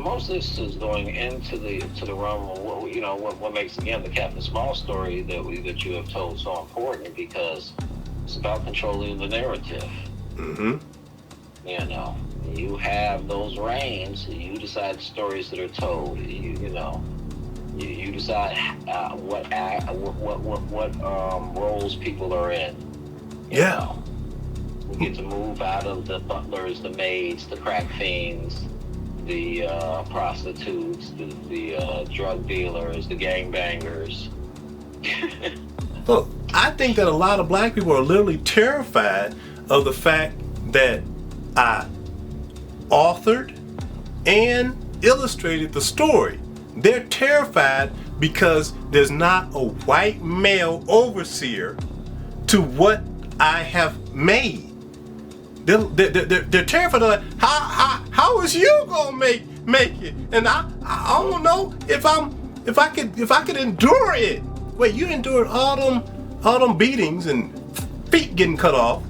most of this is going into the realm of what makes again the Captain Small story that you have told so important, because it's about controlling the narrative. Mm-hmm. You have those reins. You decide the stories that are told. You decide what roles people are in. Yeah. We get to move out of the butlers, the maids, the crack fiends, the prostitutes, the drug dealers, the gangbangers. Look, I think that a lot of black people are literally terrified of the fact that I authored and illustrated the story. They're terrified because there's not a white male overseer to what I have made. They're terrified of that. How is you gonna make it? And I don't know if I could endure it. Wait, you endured all them beatings and feet getting cut off.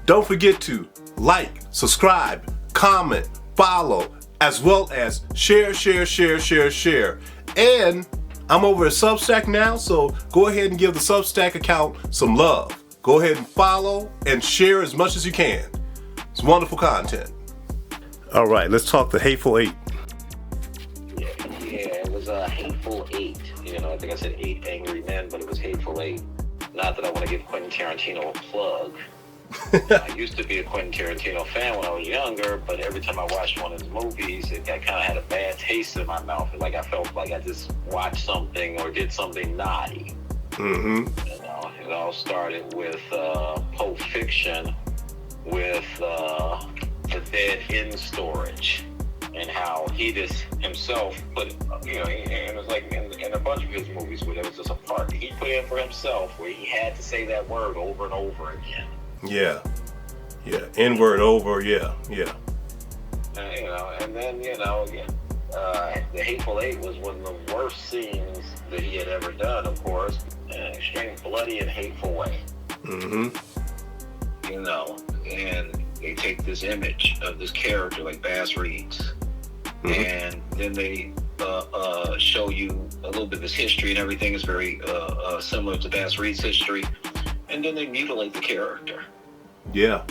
Don't forget to like, subscribe, comment, follow, as well as share. And I'm over at Substack now, so go ahead and give the Substack account some love. Go ahead and follow and share as much as you can. It's wonderful content. All right, let's talk the Hateful Eight. Yeah, it was a Hateful Eight. I think I said 8 angry men, but it was Hateful Eight. Not that I want to give Quentin Tarantino a plug. I used to be a Quentin Tarantino fan when I was younger, but every time I watched one of his movies, I kind of had a bad taste in my mouth. Like I felt like I just watched something or did something naughty. Mm-hmm. It all started with Pulp Fiction, with the dead in storage, and how he just himself put, and it was like in a bunch of his movies where there was just a part he put in for himself where he had to say that word over and over again. Yeah. N-word over. Yeah. And then the Hateful Eight was one of the worst scenes that he had ever done. Of course, in an extreme bloody and hateful way. Mm-hmm. And they take this image of this character like Bass Reeves, mm-hmm. and then they show you a little bit of his history, and everything is very similar to Bass Reeves' history. And then they mutilate the character. Yeah.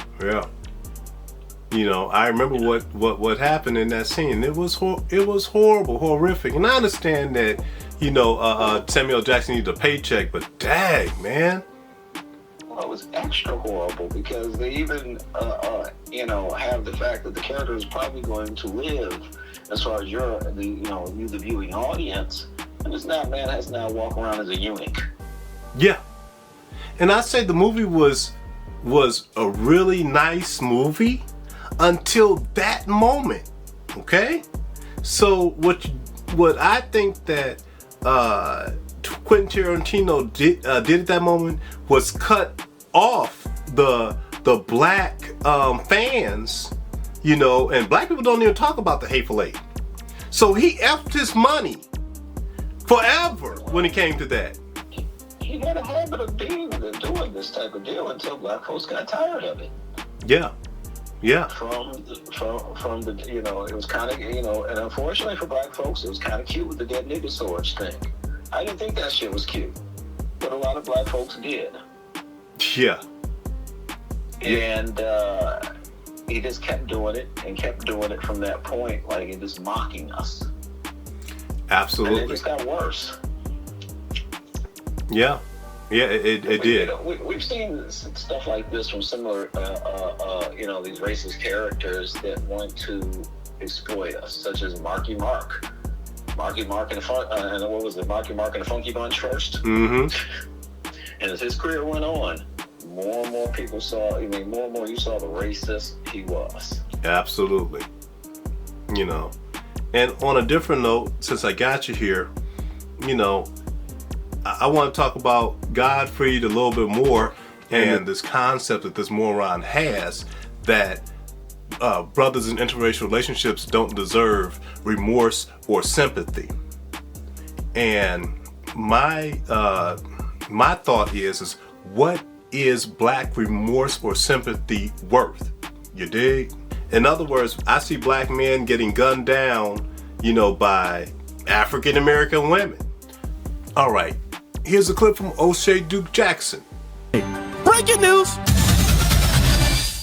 I remember what happened in that scene. It was horrible, horrific. And I understand that, Samuel Jackson needed a paycheck, but dang, man. Well, it was extra horrible because they even, have the fact that the character is probably going to live as far as you, the viewing audience. And this man has now walked around as a eunuch. Yeah. And I say the movie was a really nice movie until that moment. Okay? So what I think that Quentin Tarantino did at that moment was cut off the black fans, and black people don't even talk about the Hateful Eight. So he effed his money forever when it came to that. He had a habit of doing this type of deal until black folks got tired of it. Yeah. From the it was kind of and unfortunately for black folks, it was kind of cute with the dead nigga swords thing. I didn't think that shit was cute, but a lot of black folks did. Yeah. And he just kept doing it from that point, like it just mocking us. Absolutely. And it just got worse. Yeah, it did. We've seen stuff like this from similar, these racist characters that want to exploit us, such as Marky Mark and what was it? Marky Mark and the Funky Bunch first. Mm-hmm. And as his career went on, more and more people saw. More and more you saw the racist he was. Absolutely. And on a different note, since I got you here, I want to talk about Godfrey a little bit more and this concept that this moron has that brothers in interracial relationships don't deserve remorse or sympathy. And my thought is what is black remorse or sympathy worth? You dig? In other words, I see black men getting gunned down, by African American women. All right, here's a clip from O'Shea Duke Jackson. Breaking news!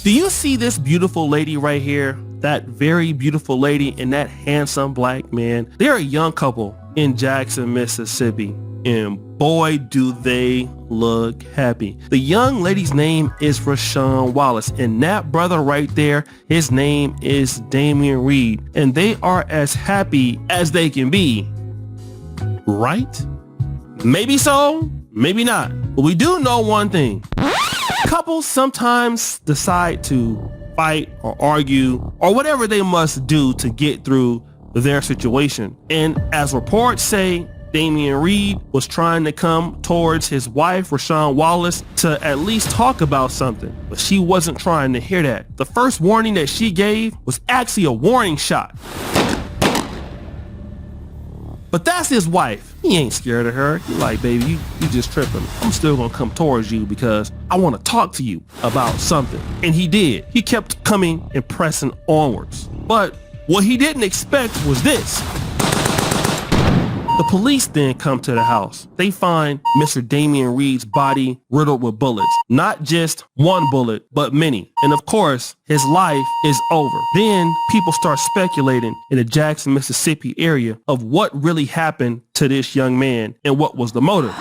Do you see this beautiful lady right here? That very beautiful lady and that handsome black man. They're a young couple in Jackson, Mississippi. And boy, do they look happy. The young lady's name is Rashawn Wallace. And that brother right there, his name is Damian Reed. And they are as happy as they can be. Right? Maybe so, maybe not. But we do know one thing. Couples sometimes decide to fight or argue or whatever they must do to get through their situation. And as reports say, Damian Reed was trying to come towards his wife, Rashawn Wallace, to at least talk about something, but she wasn't trying to hear that. The first warning that she gave was actually a warning shot. But that's his wife. He ain't scared of her. He's like, baby, you just tripping. I'm still gonna come towards you because I want to talk to you about something. And he did. He kept coming and pressing onwards. But what he didn't expect was this. The police then come to the house. They find Mr. Damian Reed's body riddled with bullets. Not just one bullet, but many. And of course, his life is over. Then people start speculating in the Jackson, Mississippi area of what really happened to this young man and what was the motive.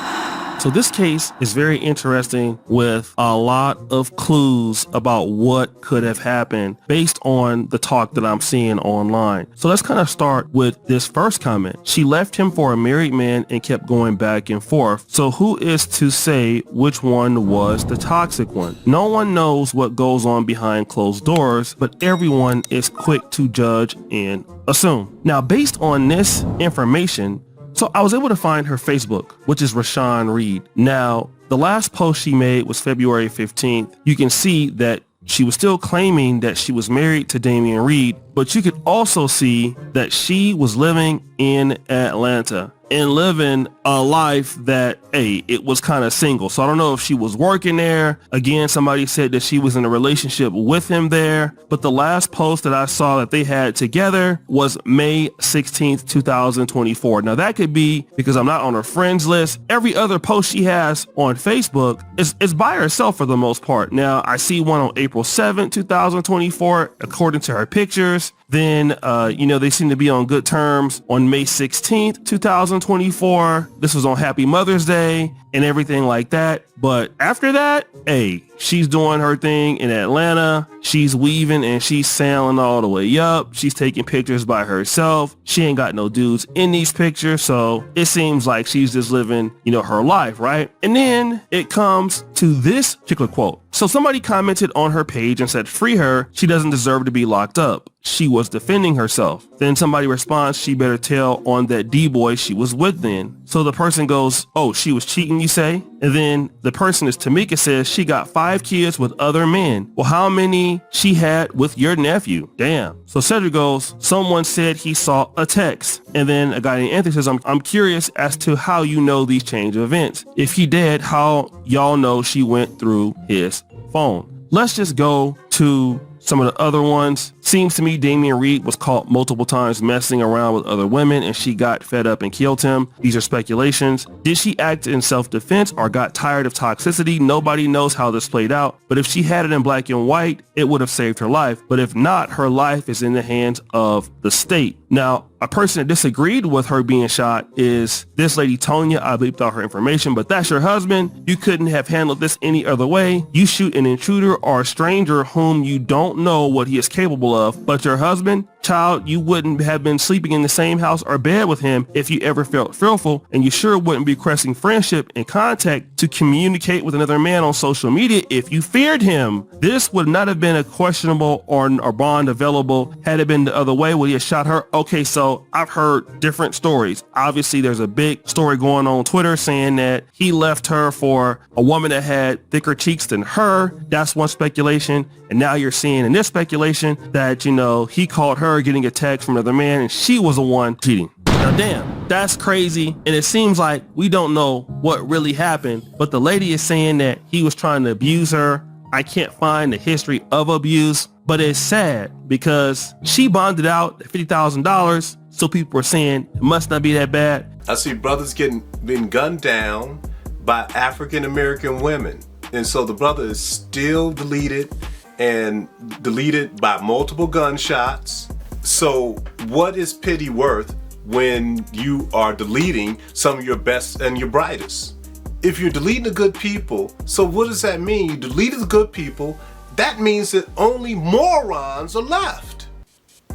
So this case is very interesting with a lot of clues about what could have happened based on the talk that I'm seeing online. So let's kind of start with this first comment. She left him for a married man and kept going back and forth. So who is to say which one was the toxic one? No one knows what goes on behind closed doors, but everyone is quick to judge and assume. Now, based on this information, so I was able to find her Facebook, which is Rashawn Reed. Now, the last post she made was February 15th. You can see that she was still claiming that she was married to Damian Reed, but you could also see that she was living in Atlanta and living a life that, hey, it was kind of single. So I don't know if she was working there. Again, somebody said that she was in a relationship with him there. But the last post that I saw that they had together was May 16th, 2024. Now that could be because I'm not on her friends list. Every other post she has on Facebook is by herself for the most part. Now I see one on April 7th, 2024, according to her pictures. Then, they seem to be on good terms on May 16th, 2024. This was on Happy Mother's Day and everything like that. But after that, hey, she's doing her thing in Atlanta. She's weaving and she's sailing all the way up. She's taking pictures by herself. She ain't got no dudes in these pictures. So it seems like she's just living, her life, right? And then it comes to this particular quote. So somebody commented on her page and said, free her. She doesn't deserve to be locked up. She was defending herself. Then somebody responds, she better tell on that D-boy she was with then. So the person goes, oh, she was cheating, you say? And then the person is Tamika says she got 5 kids with other men. Well, how many she had with your nephew? Damn. So Cedric goes, someone said he saw a text. And then a guy named Anthony says, I'm curious as to how you know these change of events. If he did, how y'all know she went through his phone? Let's just go to some of the other ones. Seems to me Damian Reed was caught multiple times messing around with other women and she got fed up and killed him. These are speculations. Did she act in self-defense or got tired of toxicity? Nobody knows how this played out. But if she had it in black and white, it would have saved her life. But if not, her life is in the hands of the state. Now, a person that disagreed with her being shot is this lady Tonya. I bleeped out her information, but that's your husband. You couldn't have handled this any other way. You shoot an intruder or a stranger whom you don't know what he is capable of, but your husband, child, you wouldn't have been sleeping in the same house or bed with him if you ever felt fearful, and you sure wouldn't be requesting friendship and contact to communicate with another man on social media if you feared him. This would not have been a questionable or bond available had it been the other way where he had shot her. Okay, so I've heard different stories. Obviously, there's a big story going on Twitter saying that he left her for a woman that had thicker cheeks than her. That's one speculation. And now you're seeing in this speculation that, he called her getting a text from another man and she was the one cheating. Now, damn, that's crazy. And it seems like we don't know what really happened, but the lady is saying that he was trying to abuse her I can't find the history of abuse, but it's sad because she bonded out at $50,000. So people were saying it must not be that bad. I see brothers being gunned down by African American women. And so the brother is still deleted by multiple gunshots. So what is pity worth when you are deleting some of your best and your brightest? If you're deleting the good people, so what does that mean? You deleted the good people, that means that only morons are left.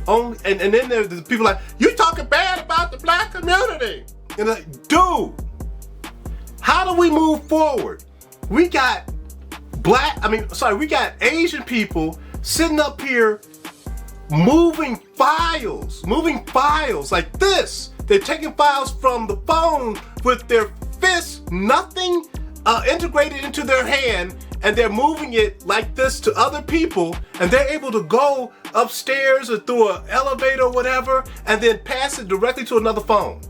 And then there's the people like, you talking bad about the black community. And like, dude, how do we move forward? We got we got Asian people sitting up here moving files like this. They're taking files from the phone with their fists, nothing integrated into their hand, and they're moving it like this to other people, and they're able to go upstairs or through an elevator or whatever, and then pass it directly to another phone.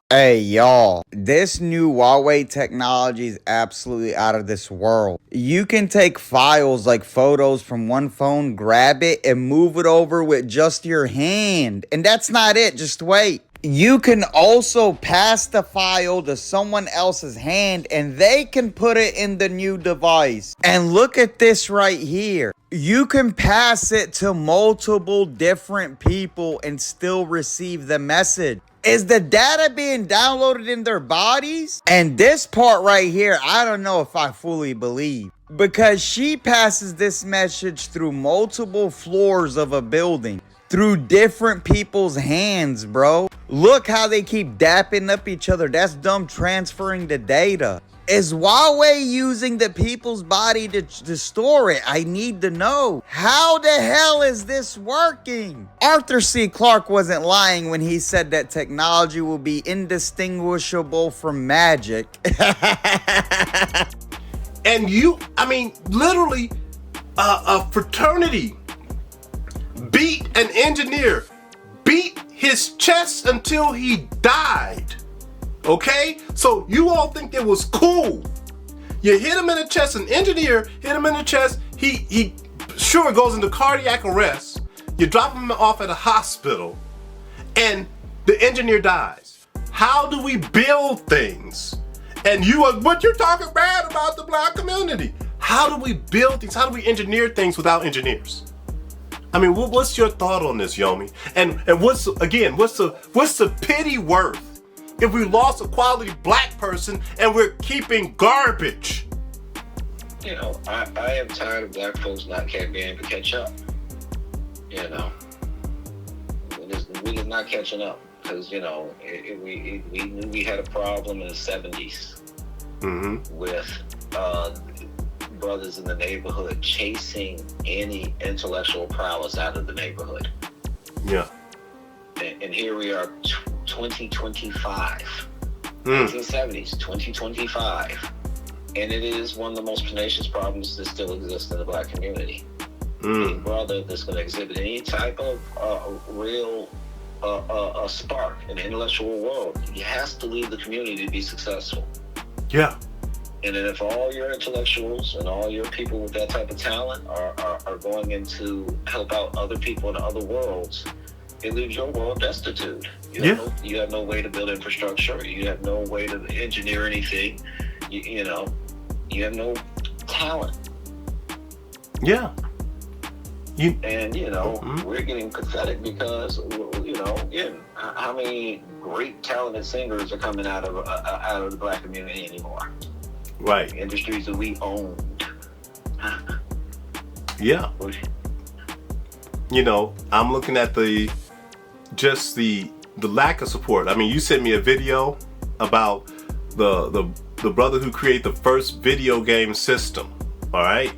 Hey y'all, this new Huawei technology is absolutely out of this world. You can take files like photos from one phone, grab it, and move it over with just your hand. And that's not it, just wait. You can also pass the file to someone else's hand and they can put it in the new device. And look at this right here. You can pass it to multiple different people and still receive the message. Is the data being downloaded in their bodies? And this part right here, I don't know if I fully believe. Because she passes this message through multiple floors of a building. Through different people's hands, bro. Look how they keep dapping up each other. That's dumb transferring the data. Is Huawei using the people's body to store it? I need to know. How the hell is this working? Arthur C. Clarke wasn't lying when he said that technology will be indistinguishable from magic. And literally, a fraternity beat an engineer, beat his chest until he died. Okay? So you all think it was cool. You hit him in the chest, an engineer hit him in the chest, he sure goes into cardiac arrest. You drop him off at a hospital, and the engineer dies. How do we build things? And but you're talking bad about the black community. How do we build things? How do we engineer things without engineers? I mean, what's your thought on this, Yomi? And what's the pity worth if we lost a quality black person and we're keeping garbage? You know, I am tired of black folks not being able to catch up. You know, we're just not catching up because, you know, we knew we had a problem in the 70s with brothers in the neighborhood chasing any intellectual prowess out of the neighborhood. Yeah. And here we are, 2025. 1970s, 2025. And it is one of the most pernicious problems that still exist in the black community. Any brother that's going to exhibit any type of real spark in the intellectual world, he has to leave the community to be successful. Yeah. And then if all your intellectuals and all your people with that type of talent are going in to help out other people in other worlds, it leaves your world destitute. You have no way to build infrastructure. You have no way to engineer anything. You have no talent. Yeah. We're getting pathetic because, again, how many great talented singers are coming out of the black community anymore? Right. Industries that we owned. Yeah. I'm looking at the lack of support. I mean, you sent me a video about the brother who created the first video game system. All right.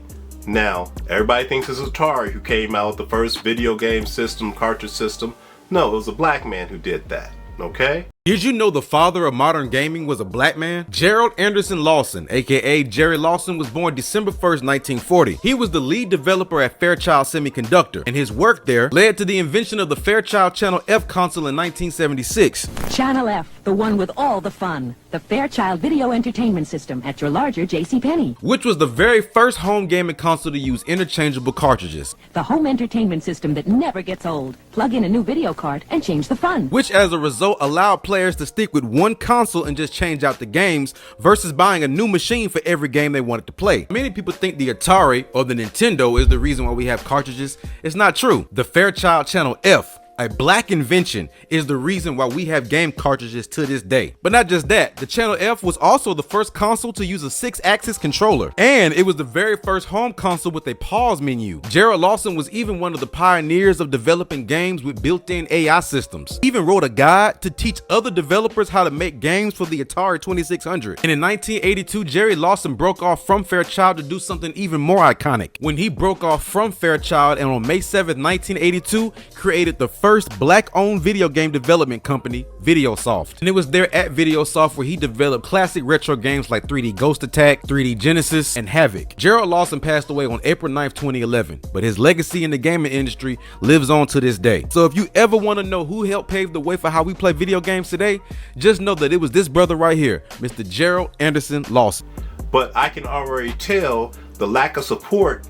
Now, everybody thinks it's Atari who came out with the first video game system, cartridge system. No, it was a black man who did that. Okay? Did you know the father of modern gaming was a black man? Gerald Anderson Lawson, aka Jerry Lawson, was born December 1st, 1940. He was the lead developer at Fairchild Semiconductor, and his work there led to the invention of the Fairchild Channel F console in 1976. Channel F, the one with all the fun. the Fairchild Video Entertainment System at your larger JCPenney. which was the very first home gaming console to use interchangeable cartridges, The home entertainment system that never gets old. Plug in a new video card and change the fun. which as a result allowed players to stick with one console and just change out the games versus buying a new machine for every game they wanted to play. Many people think the Atari or the Nintendo is the reason why we have cartridges. It's not true. The Fairchild Channel F, a black invention, is the reason why we have game cartridges to this day. But not just that, the Channel F was also the first console to use a 6-axis controller, and it was the very first home console with a pause menu. Gerald Lawson was even one of the pioneers of developing games with built-in AI systems. He even wrote a guide to teach other developers how to make games for the Atari 2600. And in 1982, Jerry Lawson broke off from Fairchild to do something even more iconic. When he broke off from Fairchild and on May 7th, 1982, created the first black-owned video game development company, Videosoft. And it was there at Videosoft where he developed classic retro games like 3D Ghost Attack, 3D Genesis, and Havoc. Gerald Lawson passed away on April 9th, 2011, but his legacy in the gaming industry lives on to this day. So if you ever want to know who helped pave the way for how we play video games today, just know that it was this brother right here, Mr. Gerald Anderson Lawson. But I can already tell the lack of support,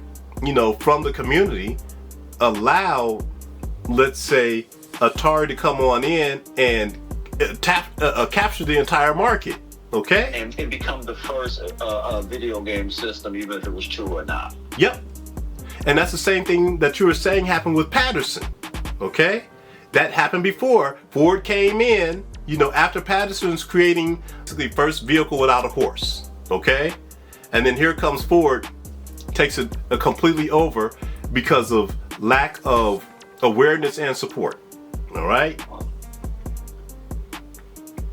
from the community allowed, let's say, Atari to come on in and capture the entire market, okay? And become the first video game system, even if it was true or not. Yep. And that's the same thing that you were saying happened with Patterson, okay? That happened before. Ford came in, after Patterson's creating the first vehicle without a horse, okay? And then here comes Ford, takes it completely over because of lack of awareness and support. All right.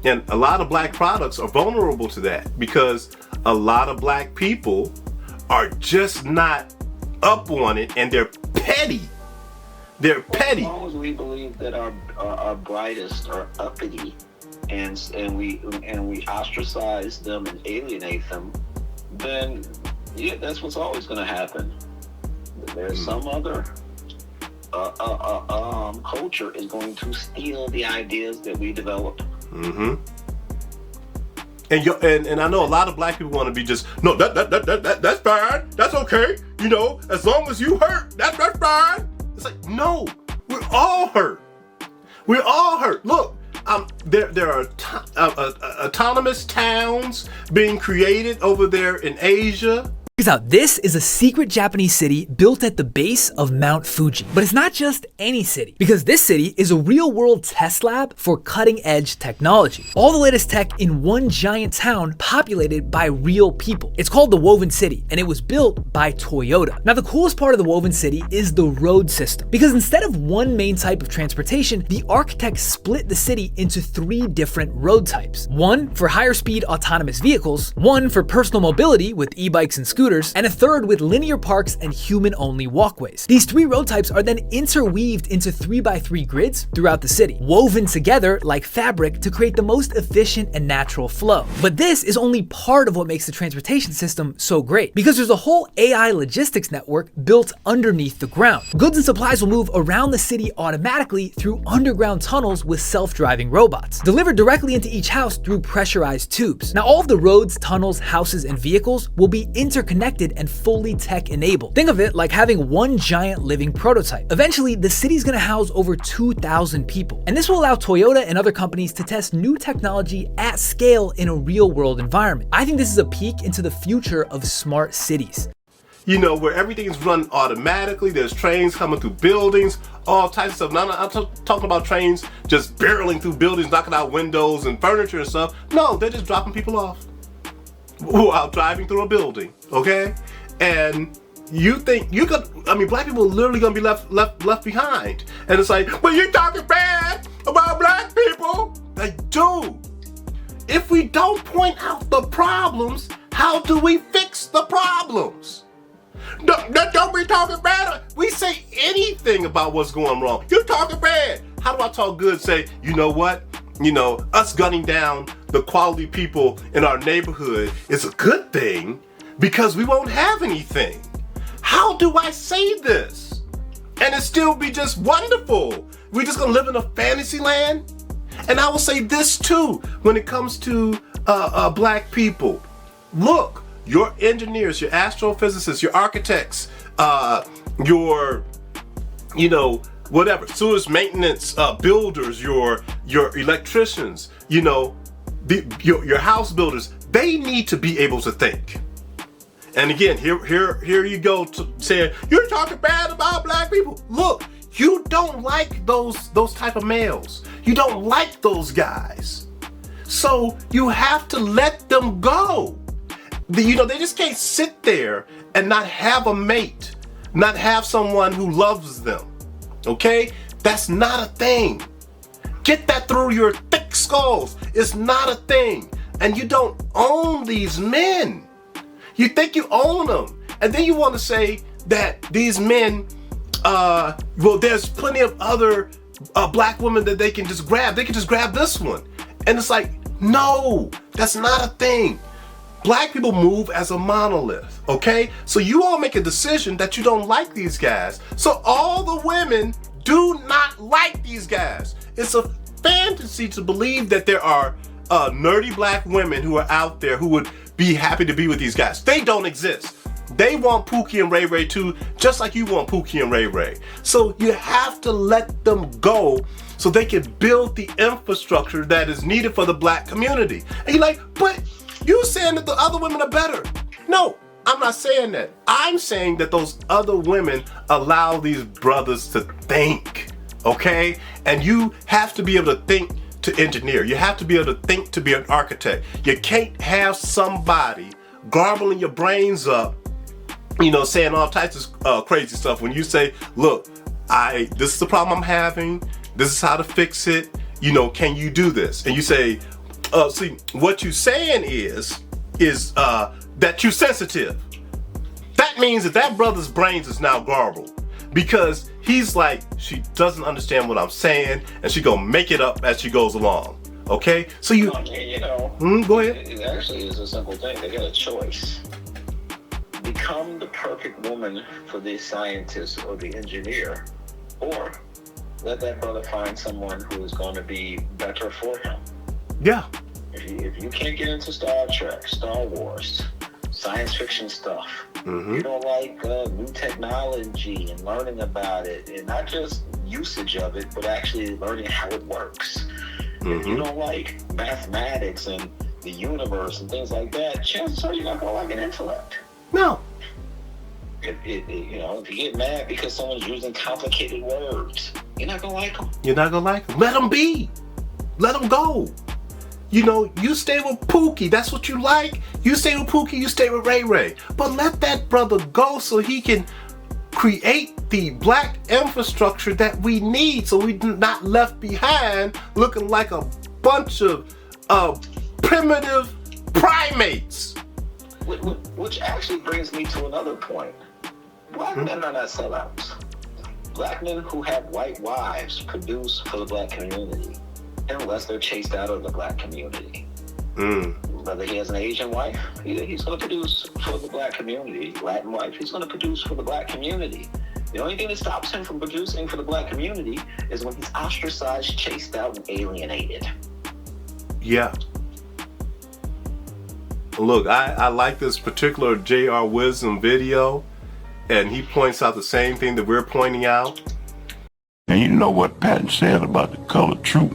And a lot of black products are vulnerable to that because a lot of black people are just not up on it, and they're petty. They're petty. As long as we believe that our brightest are uppity, and we ostracize them and alienate them, then yeah, that's what's always going to happen. There's some other culture is going to steal the ideas that we developed. Mm-hmm. And I know a lot of black people want to be just, no, that's fine, that's okay, as long as you hurt, that's fine. It's like, no, we're all hurt. We're all hurt. Look, there are autonomous towns being created over there in Asia. Check this out, this is a secret Japanese city built at the base of Mount Fuji. But it's not just any city, because this city is a real-world test lab for cutting-edge technology. All the latest tech in one giant town populated by real people. It's called the Woven City, and it was built by Toyota. Now, the coolest part of the Woven City is the road system, because instead of one main type of transportation, the architects split the city into 3 different road types. One for higher-speed autonomous vehicles, one for personal mobility with e-bikes and scooters, and a third with linear parks and human-only walkways. These 3 road types are then interweaved into 3x3 grids throughout the city, woven together like fabric to create the most efficient and natural flow. But this is only part of what makes the transportation system so great, because there's a whole AI logistics network built underneath the ground. Goods and supplies will move around the city automatically through underground tunnels with self-driving robots, delivered directly into each house through pressurized tubes. Now, all of the roads, tunnels, houses, and vehicles will be interconnected and fully tech-enabled. Think of it like having one giant living prototype. Eventually, the city's gonna house over 2,000 people. And this will allow Toyota and other companies to test new technology at scale in a real-world environment. I think this is a peek into the future of smart cities. Where everything is run automatically, there's trains coming through buildings, all types of stuff. Now, I'm talking about trains just barreling through buildings, knocking out windows and furniture and stuff. No, they're just dropping people off while driving through a building, okay? And you think black people are literally gonna be left behind. And it's like, well, you're talking bad about black people. Like, dude, if we don't point out the problems, how do we fix the problems? Don't be talking bad. We say anything about what's going wrong. You're talking bad. How do I talk good? Say, you know what? Us gunning down the quality people in our neighborhood is a good thing because we won't have anything. How do I say this? And it still be just wonderful. We're just gonna live in a fantasy land? And I will say this too, when it comes to black people. Look, your engineers, your astrophysicists, your architects, your, you know, whatever, sewage maintenance builders, your electricians, you know, your house builders, they need to be able to think. And again, here you go to saying you're talking bad about black people. Look, you don't like those type of males. You don't like those guys. So you have to let them go. You know, they just can't sit there and not have a mate, not have someone who loves them. Okay? That's not a thing. Get that through your thick skulls. It's not a thing. And you don't own these men. You think you own them. And then you want to say that these men, well, there's plenty of other black women that they can just grab. They can just grab this one. And it's like, no, that's not a thing. Black people move as a monolith, okay? So you all make a decision that you don't like these guys. So all the women do not like these guys. It's a fantasy to believe that there are nerdy black women who are out there who would be happy to be with these guys. They don't exist. They want Pookie and Ray Ray too, just like you want Pookie and Ray Ray. So you have to let them go so they can build the infrastructure that is needed for the black community. And you're like, but you saying that the other women are better. No, I'm not saying that. I'm saying that those other women allow these brothers to think, okay? And you have to be able to think to engineer. You have to be able to think to be an architect. You can't have somebody garbling your brains up, you know, saying all types of crazy stuff when you say, look, this is the problem I'm having. This is how to fix it. You know, can you do this? And you say, see, what you're saying is that you're sensitive. That means that brother's brains is now garbled because he's like, she doesn't understand what I'm saying and she gonna make it up as she goes along. Okay? So you know, go ahead. It actually is a simple thing. They got a choice. Become the perfect woman for the scientist or the engineer, or let that brother find someone who is going to be better for him. Yeah. If you can't get into Star Trek, Star Wars, science fiction stuff, you don't like new technology and learning about it, and not just usage of it, but actually learning how it works. If you don't like mathematics and the universe and things like that, chances are you're not going to like an intellect. No. You know, if you get mad because someone's using complicated words, you're not going to like them. You're not going to like them. Let them be. Let them go. You know, you stay with Pookie. That's what you like. You stay with Pookie, you stay with Ray Ray. But let that brother go so he can create the black infrastructure that we need so we're not left behind looking like a bunch of primitive primates. Which actually brings me to another point. Black men are not sellouts. Black men who have white wives produce for the black community, unless they're chased out of the black community. Whether he has an Asian wife, he's going to produce for the black community. Latin wife, he's going to produce for the black community. The only thing that stops him from producing for the black community is when he's ostracized, chased out, and alienated. Yeah. Look, I like this particular J.R. Wisdom video, and he points out the same thing that we're pointing out. And you know what Patton said about the colored troop?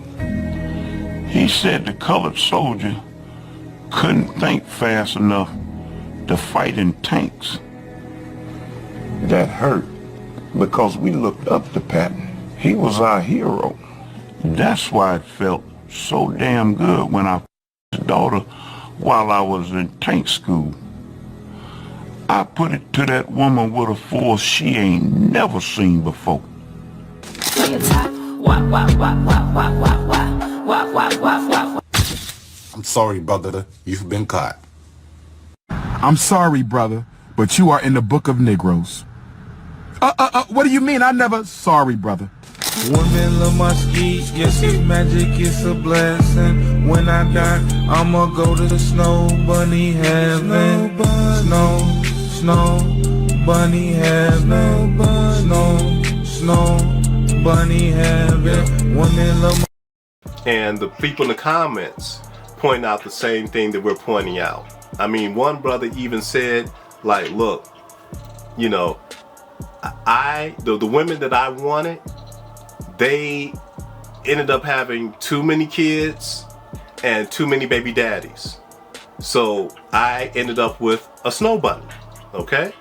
He said the colored soldier couldn't think fast enough to fight in tanks. That hurt because we looked up to Patton. He was our hero. That's why it felt so damn good when I his daughter while I was in tank school. I put it to that woman with a force she ain't never seen before. I'm sorry, brother. You've been caught. I'm sorry, brother, but you are in the book of Negroes. What do you mean? I never... Sorry, brother. Women love my skis, yes, it's magic, it's a blessing. When I die, I'ma go to the snow bunny heaven. Snow bunny heaven. Snow bunny heaven. Women love my... And the people in the comments point out the same thing that we're pointing out. I mean, one brother even said, like, look, you know, the women that I wanted, they ended up having too many kids and too many baby daddies. So I ended up with a snow bunny, okay?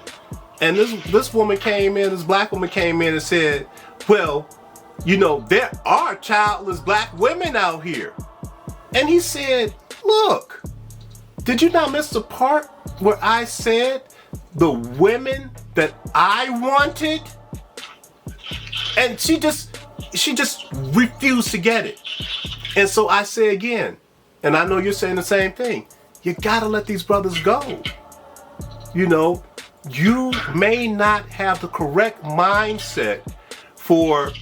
And this woman came in, this black woman came in and said, well, you know, there are childless black women out here. And he said, look, did you not miss the part where I said the women that I wanted? And she just refused to get it. And so I say again, and I know you're saying the same thing, you gotta let these brothers go. You know, you may not have the correct mindset for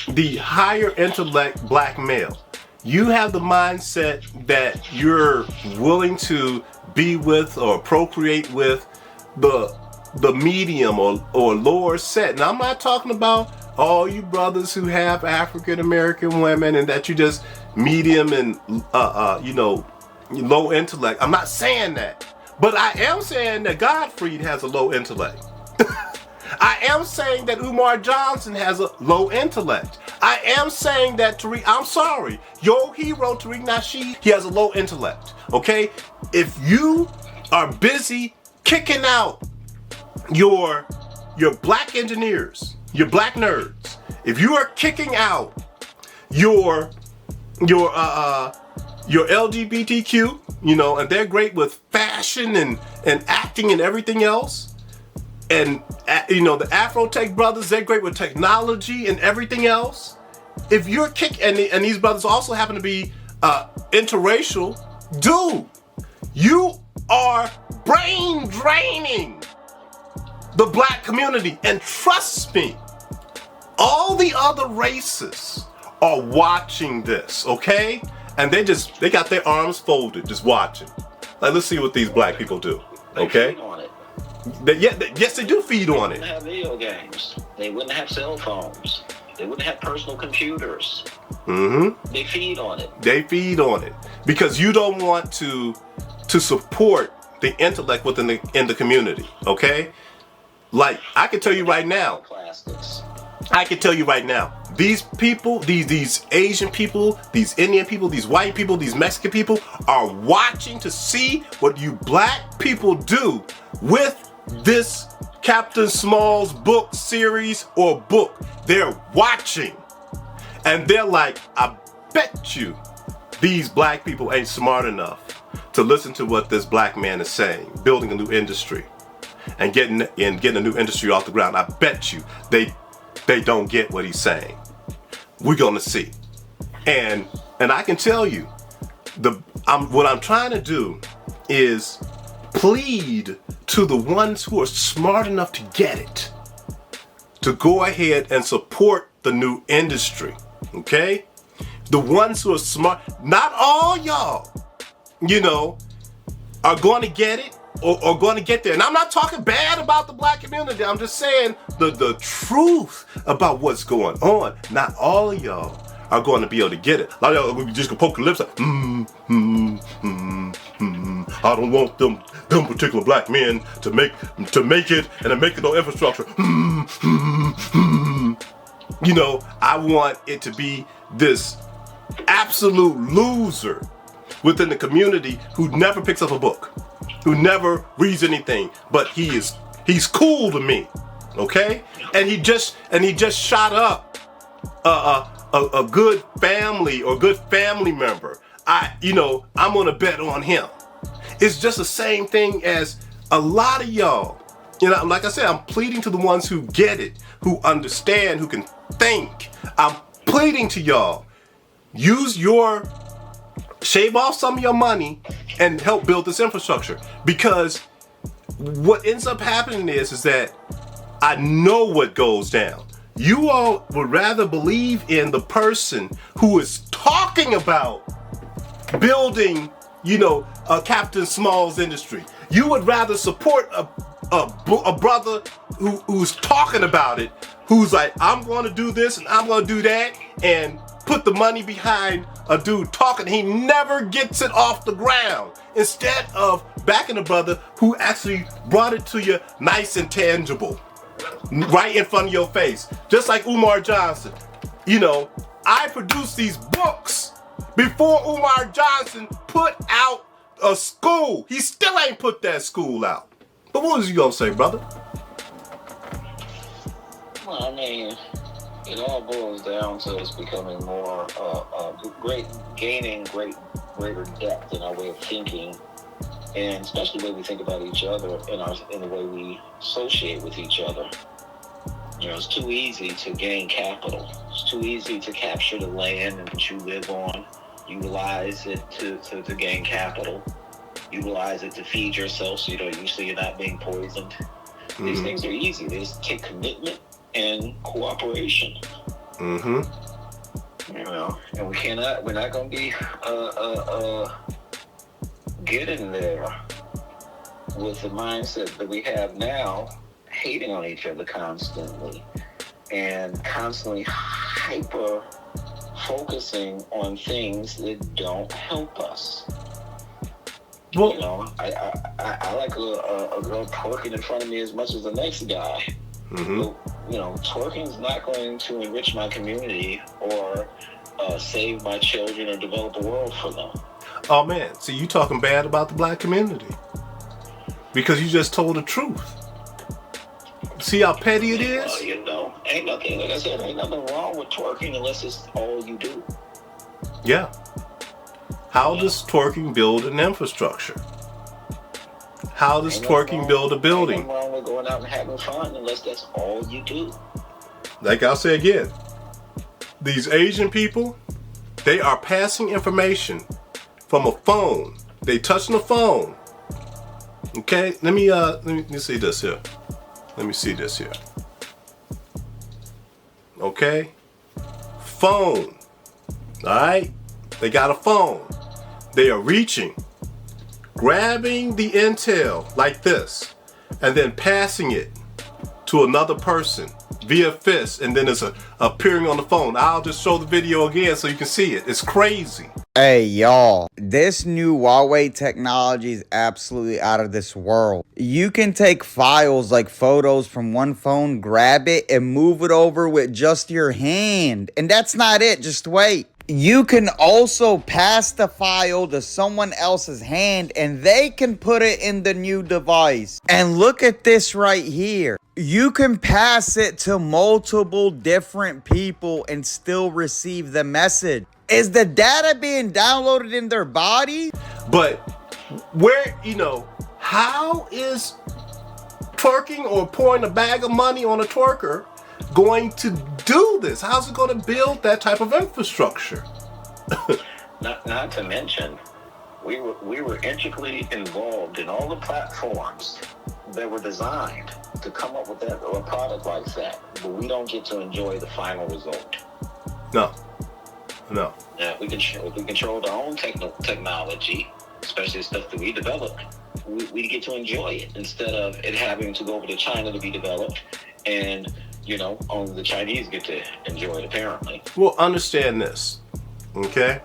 the higher intellect black male. You have the mindset that you're willing to be with or procreate with the medium or lower set. Now, I'm not talking about all you brothers who have African American women and that you just medium and you know, low intellect. I'm not saying that, but I am saying that Godfrey has a low intellect. I am saying that Umar Johnson has a low intellect. I am saying that your hero Tariq Nasheed, he has a low intellect. Okay, if you are busy kicking out your black engineers, your black nerds, if you are kicking out your LGBTQ, you know, and they're great with fashion and acting and everything else, and you know, the Afrotech brothers, they're great with technology and everything else. If you're and these brothers also happen to be interracial, dude, you are brain draining the black community. And trust me, all the other races are watching this, okay? And they got their arms folded, just watching. Like, let's see what these black people do, okay? They feed on it. Yes, they do feed on it. They wouldn't have video games. They wouldn't have cell phones. They wouldn't have personal computers. Mm-hmm. They feed on it. They feed on it because you don't want to support the intellect in the community, okay? Like, I can tell you right now. Plastics. I can tell you right now, these people, these Asian people, these Indian people, these white people, these Mexican people are watching to see what you black people do with this Captain Small's book series or book. They're watching. And they're like, I bet you these black people ain't smart enough to listen to what this black man is saying, building a new industry and getting a new industry off the ground. I bet you they don't get what he's saying. We're gonna see. And I can tell you, what I'm trying to do is plead to the ones who are smart enough to get it, to go ahead and support the new industry, okay? The ones who are smart, not all y'all, you know, are going to get it or going to get there. And I'm not talking bad about the black community. I'm just saying the truth about what's going on. Not all of y'all are going to be able to get it. A lot of y'all just gonna poke your lips like, I don't want them particular black men to make it and to make no infrastructure. You know, I want it to be this absolute loser within the community who never picks up a book, who never reads anything, but he's cool to me, okay? And he just shot up a good family or good family member. I'm gonna bet on him. It's just the same thing as a lot of y'all. You know, like I said, I'm pleading to the ones who get it, who understand, who can think. I'm pleading to y'all. Shave off some of your money and help build this infrastructure. Because what ends up happening is that I know what goes down. You all would rather believe in the person who is talking about building, a Captain Small's industry. You would rather support a brother who's talking about it, who's like, I'm going to do this and I'm going to do that, and put the money behind a dude talking, he never gets it off the ground. Instead of backing a brother who actually brought it to you nice and tangible, right in front of your face. Just like Umar Johnson. You know, I produced these books before Umar Johnson put out a school. He still ain't put that school out. But what was you gonna say, brother? Well, I mean, it all boils down to us becoming more gaining greater depth in our way of thinking, and especially the way we think about each other in the way we associate with each other. You know, it's too easy to gain capital. It's too easy to capture the land that you live on, utilize it to gain capital, utilize it to feed yourself so you're not being poisoned. Mm-hmm. These things are easy. They just take commitment and cooperation. Mm-hmm. You know, and we're not going to be getting there with the mindset that we have now, hating on each other constantly and constantly hyper focusing on things that don't help us. Well, you know, I like a girl twerking in front of me as much as the next guy. Mm-hmm. But, you know, twerking is not going to enrich my community or save my children or develop a world for them. Oh man, so you talking bad about the black community because you just told the truth. See how petty it is? Well, you know, ain't nothing, like I said, ain't nothing wrong with twerking unless it's all you do. Yeah. How does twerking build an infrastructure? How does twerking build a building? Ain't nothing wrong with going out and having fun unless that's all you do. Like I'll say again, these Asian people, they are passing information from a phone. They touching the phone. Okay, let me see this here. Let me see this here. Okay, phone. All right, they got a phone. They are reaching, grabbing the intel like this, and then passing it to another person via fist, and then it's appearing on the phone. I'll just show the video again so you can see it. It's crazy. Hey y'all, this new Huawei technology is absolutely out of this world. You can take files like photos from one phone, grab it, and move it over with just your hand. And that's not it, just wait. You can also pass the file to someone else's hand and they can put it in the new device. And look at this right here. You can pass it to multiple different people and still receive the message. Is the data being downloaded in their body? But where, you know, how is twerking or pouring a bag of money on a twerker going to do this? How's it going to build that type of infrastructure? Not to mention, we were intricately involved in all the platforms that were designed to come up with a product like that, but we don't get to enjoy the final result. No. Now, if we controlled our own technology, especially the stuff that we developed, we get to enjoy it instead of it having to go over to China to be developed, and you know, only the Chinese get to enjoy it apparently. Well, understand this, okay?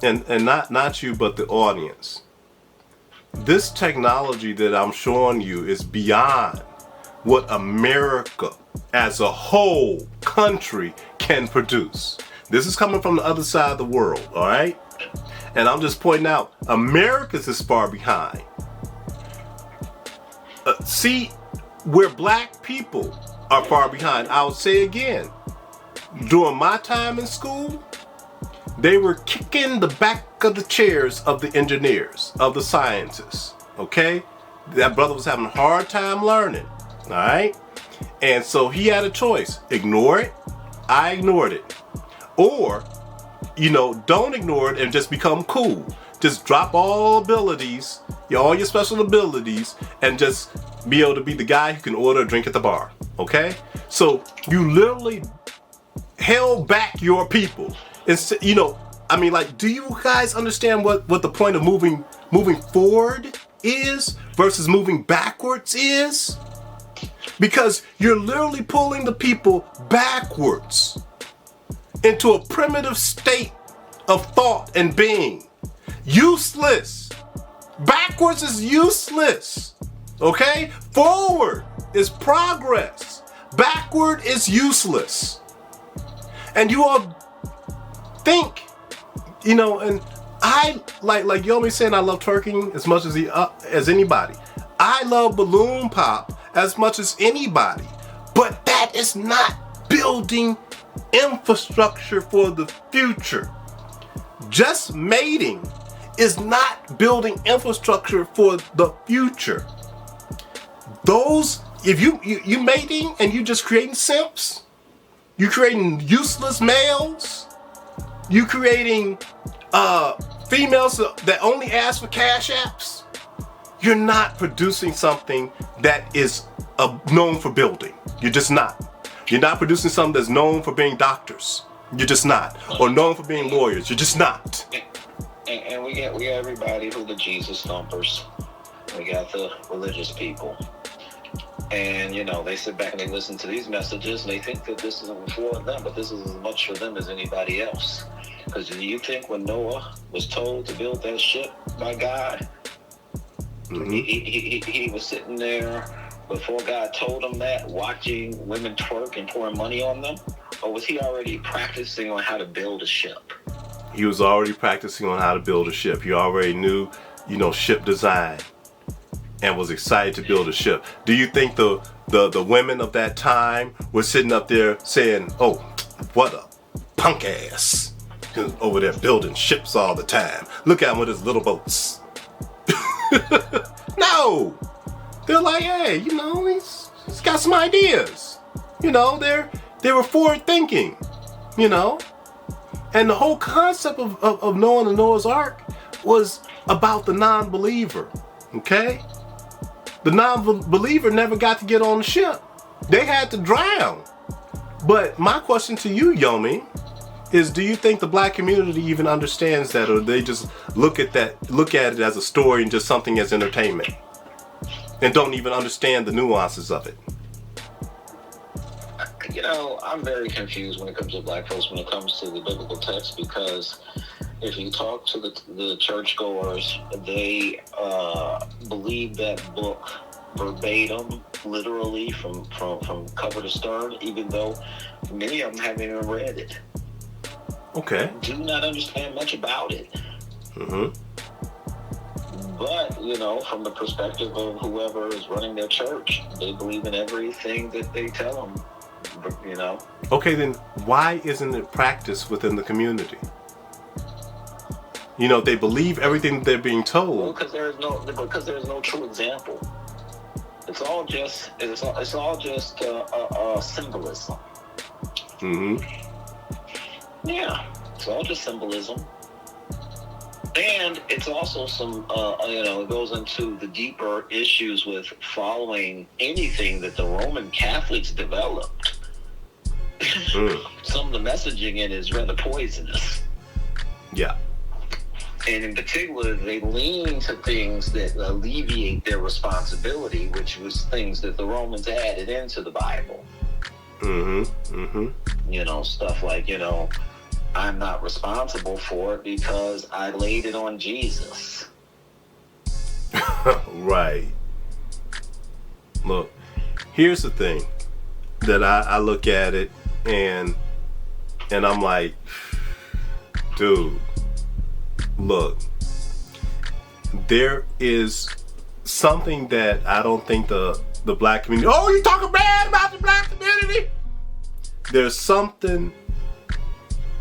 And not you, but the audience. This technology that I'm showing you is beyond what America as a whole country can produce. This is coming from the other side of the world, all right? And I'm just pointing out, America's is far behind. See, where black people are far behind. I'll say again, during my time in school, they were kicking the back of the chairs of the engineers, of the scientists, okay? That brother was having a hard time learning, all right? And so he had a choice, ignore it. I ignored it. Or, you know, don't ignore it and just become cool. Just drop all abilities, all your special abilities, and just be able to be the guy who can order a drink at the bar, okay? So you literally held back your people. It's, you know, I mean, like, do you guys understand what the point of moving forward is versus moving backwards is? Because you're literally pulling the people backwards into a primitive state of thought and being. Useless. Backwards is useless. Okay? Forward is progress. Backward is useless. And you all think, you know, and I like Yomi saying I love twerking as much as anybody. I love balloon pop as much as anybody. But that is not building infrastructure for the future. Just mating is not building infrastructure for the future. Those, if you mating and you just creating simps, you creating useless males, you creating females that only ask for cash apps, you're not producing something that is known for building. You're just not. You're not producing something that's known for being doctors. You're just not. Or known for being lawyers. You're just not. And we got everybody who the Jesus thumpers. We got the religious people. And, you know, they sit back and they listen to these messages and they think that this isn't for them, but this is as much for them as anybody else. Because do you think when Noah was told to build that ship by God, he was sitting there before God told him that, watching women twerk and pouring money on them? Or was he already practicing on how to build a ship? He was already practicing on how to build a ship. He already knew, you know, ship design and was excited to build a ship. Do you think the women of that time were sitting up there saying, oh, what a punk ass, over there building ships all the time. Look at him with his little boats. No, they're like, hey, you know, he's got some ideas. You know, they were forward thinking, you know. And the whole concept of Noah and Noah's Ark was about the non-believer, okay? The non-believer never got to get on the ship. They had to drown. But my question to you, Yomi, is do you think the black community even understands that, or they just look at it as a story and just something as entertainment and don't even understand the nuances of it? You know, I'm very confused when it comes to black folks, when it comes to the biblical text, because if you talk to the churchgoers, they believe that book verbatim, literally from cover to stern, even though many of them haven't even read it. Okay. Do not understand much about it. Mm-hmm. But, you know, from the perspective of whoever is running their church, they believe in everything that they tell them, you know. Okay, then why isn't it practiced within the community? You know, they believe everything they're being told. Well, because there's no true example. It's all just symbolism. Mm-hmm. Yeah, it's all just symbolism. And it's also some, it goes into the deeper issues with following anything that the Roman Catholics developed. Some of the messaging in it is rather poisonous. Yeah. And in particular, they lean to things that alleviate their responsibility, which was things that the Romans added into the Bible. Mm-hmm. Mm-hmm. You know, stuff like, you know, I'm not responsible for it because I laid it on Jesus. Right. Look, here's the thing that I look at it and I'm like, dude, look, there is something that I don't think the black community, oh, you talking bad about the black community? There's something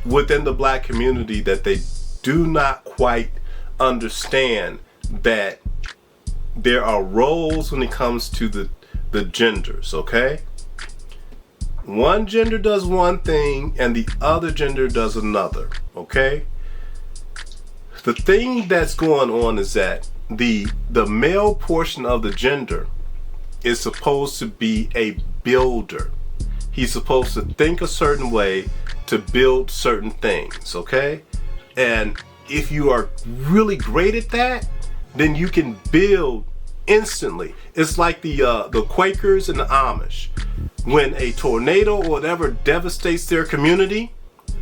within the black community that they do not quite understand, that there are roles when it comes to the genders, okay? One gender does one thing and the other gender does another, okay? The thing that's going on is that the male portion of the gender is supposed to be a builder. He's supposed to think a certain way to build certain things, okay? And if you are really great at that, then you can build instantly. It's like the Quakers and the Amish. When a tornado or whatever devastates their community,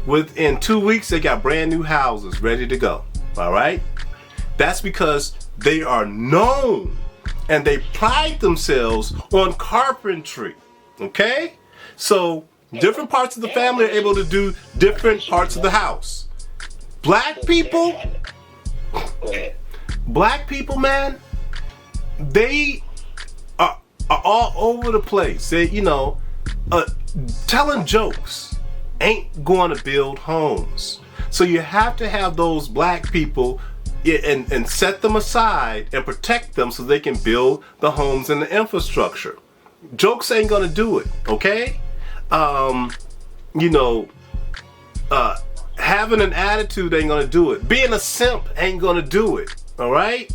within 2 weeks, they got brand new houses ready to go. All right? That's because they are known and they pride themselves on carpentry. Okay? So different parts of the family are able to do different parts of the house. Black people, man, they are all over the place. They, telling jokes ain't going to build homes. So you have to have those black people and set them aside and protect them so they can build the homes and the infrastructure. Jokes ain't going to do it, okay? Having an attitude ain't going to do it. Being a simp ain't going to do it, all right?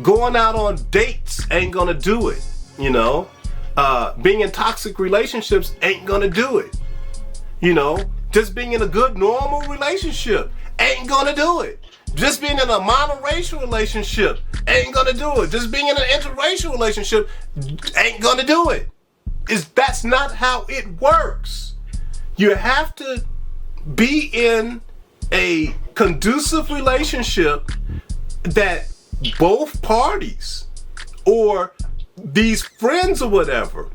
Going out on dates ain't going to do it, being in toxic relationships ain't gonna do it. Just being in a good normal relationship ain't gonna do it. Just being in a monoracial relationship ain't gonna do it. Just being in an interracial relationship ain't gonna do it. That's not how it works. You have to be in a conducive relationship that both parties or these friends or whatever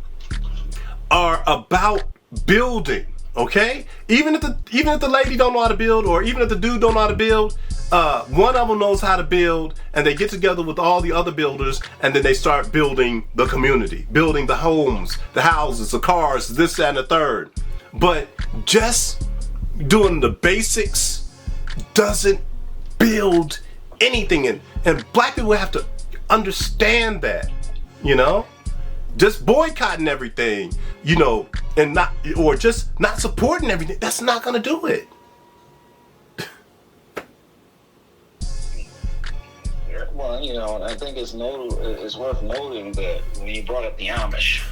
are about building, okay? Even if the lady don't know how to build, or even if the dude don't know how to build, one of them knows how to build, and they get together with all the other builders, and then they start building the community, building the homes, the houses, the cars, this, that, and the third. But just doing the basics doesn't build anything, and black people have to understand that. Just boycotting everything, and just not supporting everything, that's not gonna do it. Well, I think it's worth noting that when you brought up the Amish,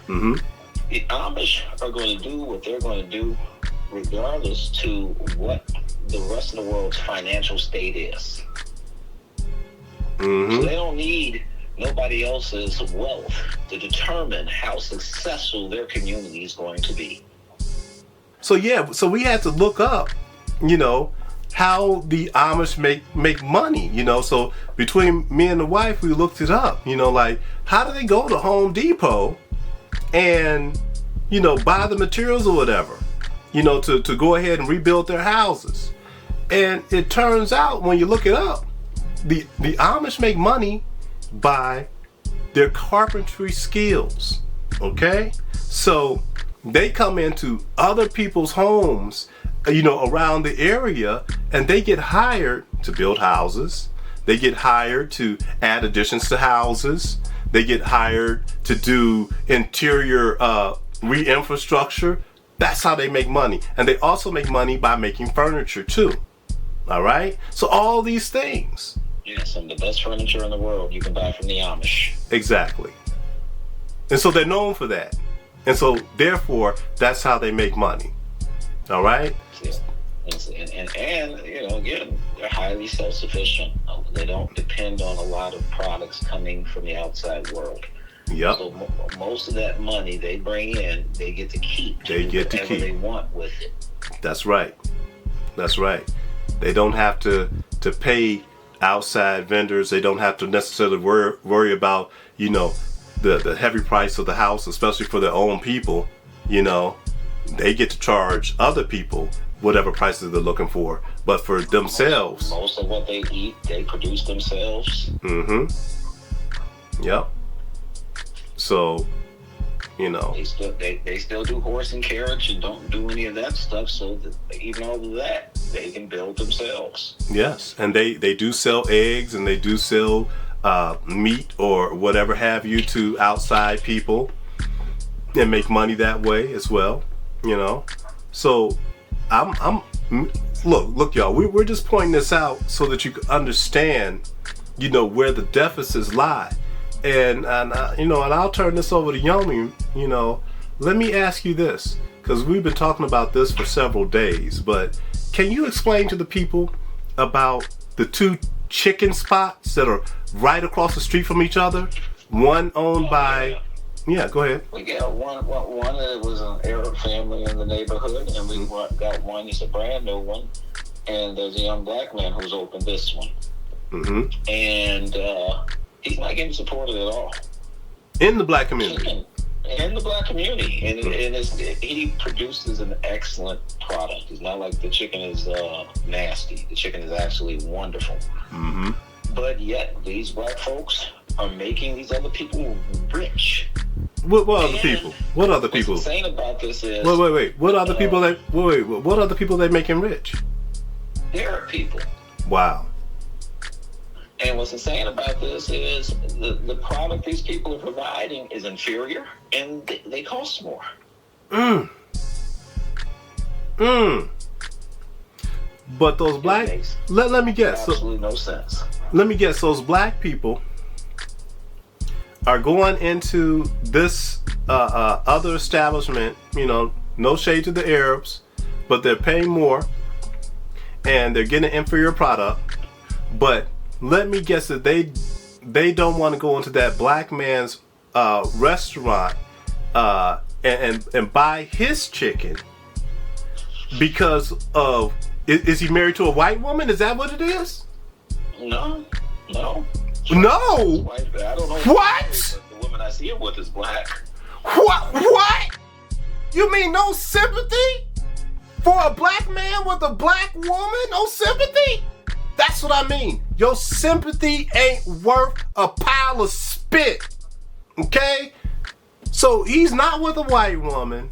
the Amish are going to do what they're going to do regardless to what the rest of the world's financial state is. So they don't need nobody else's wealth to determine how successful their community is going to be. So we had to look up, how the Amish make money, So between me and the wife, we looked it up, like how do they go to Home Depot and, buy the materials or whatever, to go ahead and rebuild their houses. And it turns out when you look it up, the Amish make money by their carpentry skills, okay? So they come into other people's homes, around the area, and they get hired to build houses. They get hired to add additions to houses. They get hired to do interior re-infrastructure. That's how they make money. And they also make money by making furniture too. All right? So all these things. Yeah, some of the best furniture in the world you can buy from the Amish. Exactly. And so they're known for that. And so therefore, that's how they make money. All right? And again, they're highly self-sufficient. They don't depend on a lot of products coming from the outside world. Yep. So most of that money they bring in, they get to keep. They get to keep. They want with it. That's right. That's right. They don't have to pay outside vendors. They don't have to necessarily worry about, the heavy price of the house, especially for their own people. They get to charge other people whatever prices they're looking for, but for themselves. Most of what they eat, they produce themselves. Yep. So, They still do horse and carriage and don't do any of that stuff, so that even all of that, they can build themselves. Yes, and they do sell eggs, and they do sell meat or whatever have you to outside people and make money that way as well, So look y'all, we're just pointing this out so that you can understand, where the deficits lie. And I'll turn this over to Yomi. Let me ask you this, because we've been talking about this for several days, but can you explain to the people about the two chicken spots that are right across the street from each other? One owned by Yeah, go ahead. We got one that was an Arab family in the neighborhood, and we got one that's a brand new one, and there's a young black man who's opened this one. Mm-hmm. And he's not getting supported at all. In the black community? In the black community. And he produces an excellent product. It's not like the chicken is nasty. The chicken is actually wonderful. Mm-hmm. But yet, these black folks are making these other people rich. What other people? What other people? What's insane about this is... Wait. What other people what other people they making rich? There are people. Wow. And what's insane about this is the product these people are providing is inferior, and they cost more. But those black... Let me guess. Absolutely no sense. Let me guess. Those black people are going into this other establishment, no shade to the Arabs, but they're paying more, and they're getting an inferior product, but... Let me guess that they don't want to go into that black man's restaurant and buy his chicken because of is he married to a white woman? Is that what it is? No. I don't know. What? The woman I see him with is black. What? You mean no sympathy for a black man with a black woman? No sympathy? That's what I mean. Your sympathy ain't worth a pile of spit. Okay? So he's not with a white woman,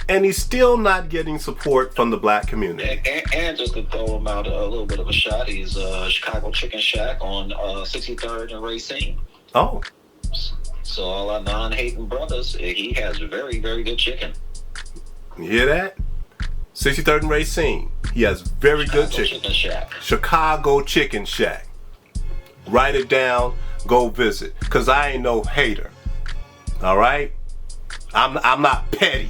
and he's still not getting support from the black community. And just to throw him out a little bit of a shot, he's Chicago Chicken Shack on 63rd and Racine. Oh. So all our non-hating brothers, he has very, very good chicken. You hear that? 63rd and Racine. He has very good chicken. Chicago Chicken Shack. Write it down. Go visit. Cause I ain't no hater. All right. I'm not petty.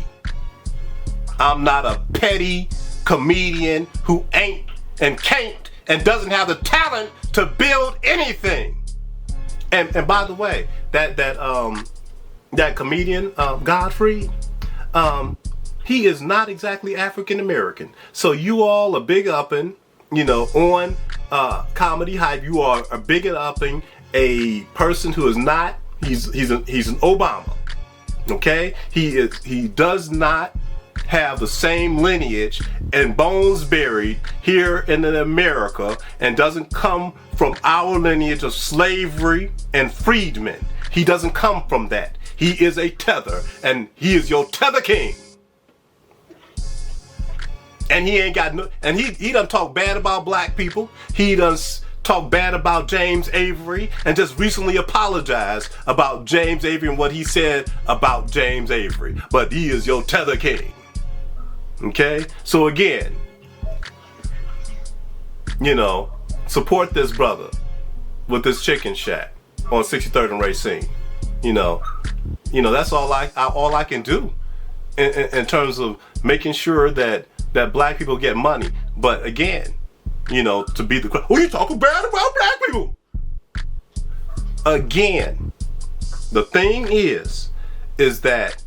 I'm not a petty comedian who ain't and can't and doesn't have the talent to build anything. And by the way, that comedian Godfrey, he is not exactly African American. So you all are big upping, on Comedy Hype. You are big upping a person who is not. He's an Obama. Okay, he does not have the same lineage and bones buried here in America, and doesn't come from our lineage of slavery and freedmen. He doesn't come from that. He is a tether, and he is your tether king. And he ain't got no, and he done talk bad about black people. He done talk bad about James Avery, and just recently apologized about James Avery and what he said about James Avery. But he is your tether king. Okay? So again, support this brother with this chicken shack on 63rd and Racine. That's all I can do in terms of making sure that black people get money. But again, to be the... Oh, you talking bad about black people? Again, the thing is that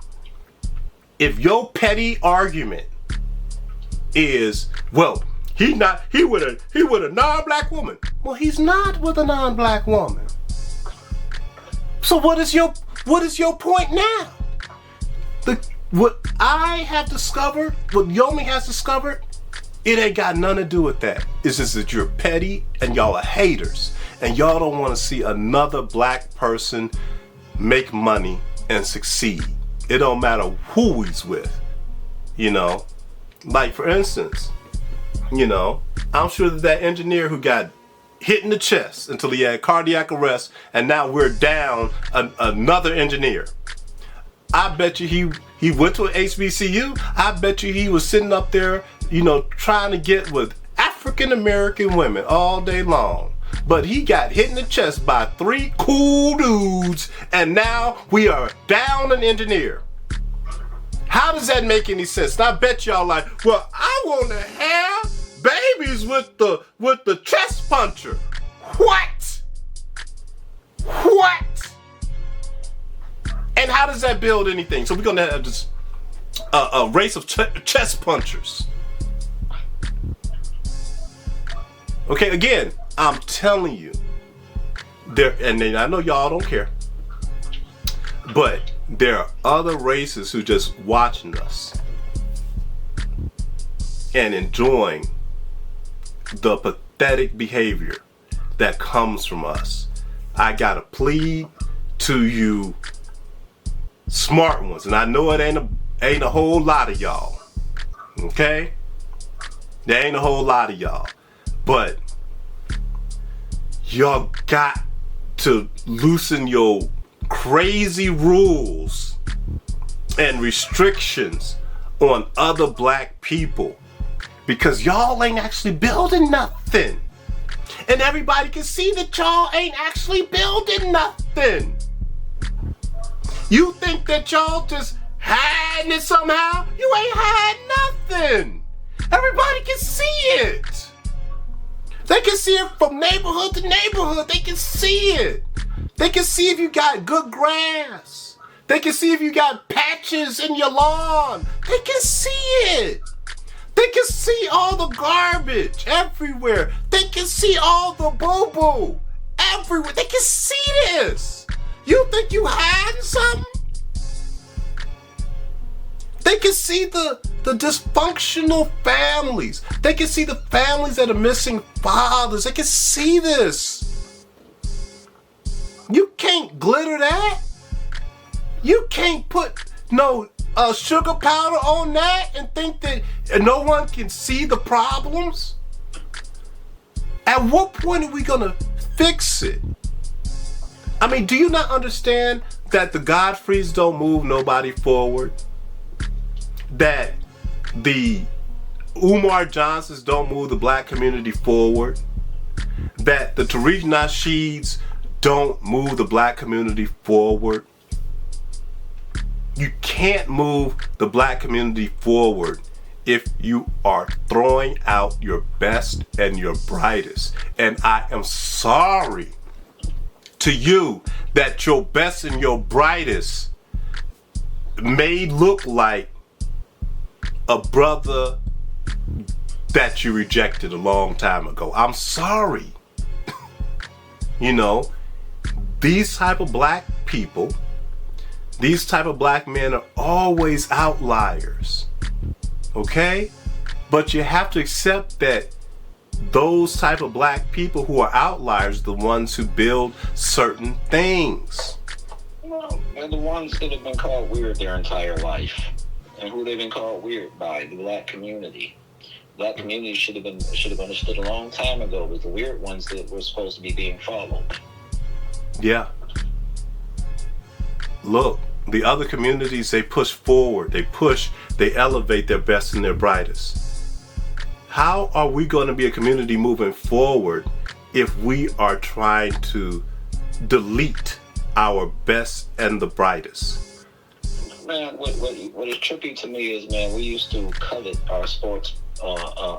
if your petty argument is, well, he with a non-black woman. Well, he's not with a non-black woman. So what is your point now? What I have discovered, what Yomi has discovered, it ain't got nothing to do with that. It's just that you're petty and y'all are haters, and y'all don't want to see another black person make money and succeed. It don't matter who he's with. Like for instance, I'm sure that engineer who got hit in the chest until he had cardiac arrest, and now we're down another engineer. I bet you he went to an HBCU. I bet you he was sitting up there, trying to get with African American women all day long. But he got hit in the chest by 3 cool dudes, and now we are down an engineer. How does that make any sense? And I bet y'all like, well, I want to have babies with the chest puncher. What? And how does that build anything? So we're going to have this a race of chest punchers. Okay, again, I'm telling you, and I know y'all don't care, but there are other races who just watching us and enjoying the pathetic behavior that comes from us. I gotta plead to you smart ones, and I know it ain't a whole lot of y'all, okay? There ain't a whole lot of y'all, but y'all got to loosen your crazy rules and restrictions on other black people, because y'all ain't actually building nothing, and everybody can see that y'all ain't actually building nothing. You think that y'all just hiding it somehow? You ain't hiding nothing. Everybody can see it. They can see it from neighborhood to neighborhood. They can see it. They can see if you got good grass. They can see if you got patches in your lawn. They can see it. They can see all the garbage everywhere. They can see all the boo-boo everywhere. They can see this. You think you hiding something? They can see the dysfunctional families. They can see the families that are missing fathers. They can see this. You can't glitter that. You can't put no sugar powder on that and think that no one can see the problems. At what point are we gonna fix it? I mean, do you not understand that the Godfreys don't move nobody forward? That the Umar Johnsons don't move the black community forward? That the Tariq Nasheeds don't move the black community forward? You can't move the black community forward if you are throwing out your best and your brightest. And I am sorry to you that your best and your brightest may look like a brother that you rejected a long time ago. I'm sorry. You know, these type of black people, these type of black men are always outliers. Okay? But you have to accept that those type of black people who are outliers are the ones who build certain things. Well, they're the ones that have been called weird their entire life. And who they've been called weird by? The black community. Black community should have understood a long time ago was the weird ones that were supposed to be being followed. Yeah. Look, the other communities, they push forward, they elevate their best and their brightest. How are we going to be a community moving forward if we are trying to delete our best and the brightest? Man, what is trippy to me is, man, we used to covet our sports